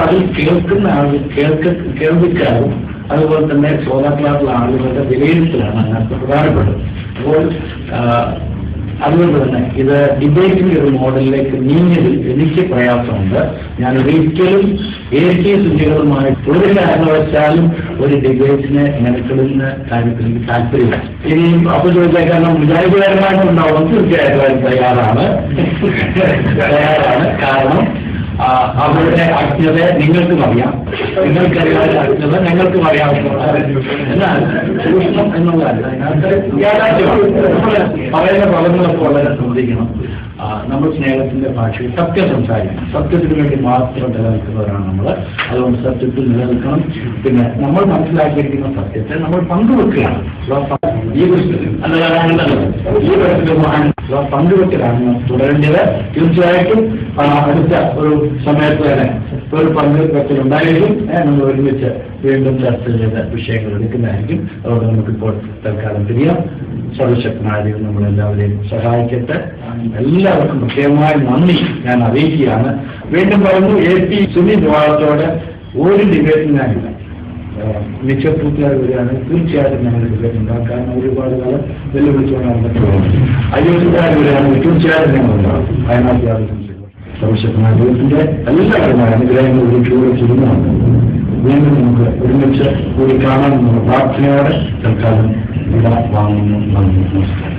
അത് കേൾക്കുന്ന കേൾവിക്കാരും അതുപോലെ തന്നെ ശ്രോതാക്കളായിട്ടുള്ള ആളുകളുടെ വിലയിരുത്തലാണ് അതിനകത്ത് പ്രധാനപ്പെട്ടത്. അപ്പോൾ അതുകൊണ്ട് തന്നെ ഇത് ഡിബേറ്റിന്റെ ഒരു മോഡലിലേക്ക് നീങ്ങിയതിൽ എനിക്ക് പ്രയാസമുണ്ട്. ഞാൻ ഒരിക്കലും സുചികളുമായി ഒരു കാരണവശാലും ഒരു ഡിബേറ്റിനെ മെനക്കെടുന്ന കാര്യത്തിൽ എനിക്ക് താല്പര്യമില്ല. ഇനി അപ്പോൾ ചോദിച്ചാൽ കാരണം മുജാഹിദുകാരനായിട്ടുണ്ടാവും, തീർച്ചയായിട്ടും തയ്യാറാണ്. കാരണം അവരുടെ അജ്ഞത നിങ്ങൾക്കും അറിയാം, നിങ്ങൾക്കറിയാത്ത അജ്ഞത ഞങ്ങൾക്കും അറിയാം. എന്നാൽ ചൂഷണം എന്നുള്ളതല്ല, അതിനകത്ത് യാഥാർത്ഥ്യമാണ്. നമ്മൾ പറയുന്ന പദങ്ങളൊക്കെ വളരെ ശ്രദ്ധിക്കണം. നമ്മൾ സ്നേഹത്തിന്റെ ഭാഷയിൽ സത്യം സംസാരിക്കണം. സത്യത്തിന് വേണ്ടി മാത്രം നിലനിൽക്കുന്നവരാണ് നമ്മൾ. അതുകൊണ്ട് സത്യത്തിൽ നിലനിൽക്കണം. പിന്നെ നമ്മൾ മനസ്സിലാക്കിയിരിക്കുന്ന സത്യത്തെ നമ്മൾ പങ്കുവെക്കുകയാണ്. ഈ പങ്കുവെക്കലാണ് തുടരേണ്ടത്. തീർച്ചയായിട്ടും അടുത്ത ഒരു സമയത്ത് തന്നെ ഒരു പങ്കുവെക്കലുണ്ടായിരിക്കും. നമ്മൾ ഒരുമിച്ച് വീണ്ടും ചർച്ച ചെയ്ത വിഷയങ്ങൾ എടുക്കുന്നതായിരിക്കും. അതുകൊണ്ട് നമുക്കിപ്പോൾ തൽക്കാലം തിരിയാം. സർവശക്തനായ ദൈവം നമ്മളെല്ലാവരെയും സഹായിക്കട്ടെ. എല്ലാവർക്കും പ്രത്യേകമായ നന്ദി ഞാൻ അറിയിക്കുകയാണ്. വീണ്ടും പറഞ്ഞു, AP സുനിൽ ഭാഗത്തോടെ ഒരു ഡിബേറ്റിനായില്ല. നിശ്ചയപൂർത്തിയായി വരികയാണ്. തീർച്ചയായിട്ടും ഞങ്ങൾ ഡിബേറ്റ് ഉണ്ടാകും. കാരണം ഒരുപാട് കാലം വെല്ലുവിളിച്ചുകൊണ്ടാണ് പറ്റുന്നത്. അയോധ്യക്കാർ വരികയാണെങ്കിൽ തീർച്ചയായിട്ടും ഞങ്ങൾ ഉണ്ടാകും. വയനാട്ടിൽ സർവശക്തനായ ദൈവത്തിന്റെ എല്ലാവരുമായ അനുഗ്രഹങ്ങൾ ഒരുക്കൂടെ ചുരുങ്ങുന്നുണ്ട്. വീണ്ടും നമുക്ക് ഒരുമിച്ച് കൂടി കാണാമെന്നുള്ള പ്രാർത്ഥനയോടെ തൽക്കാലം ഇവിടെ വാങ്ങുന്നു. നന്ദി, നമസ്കാരം.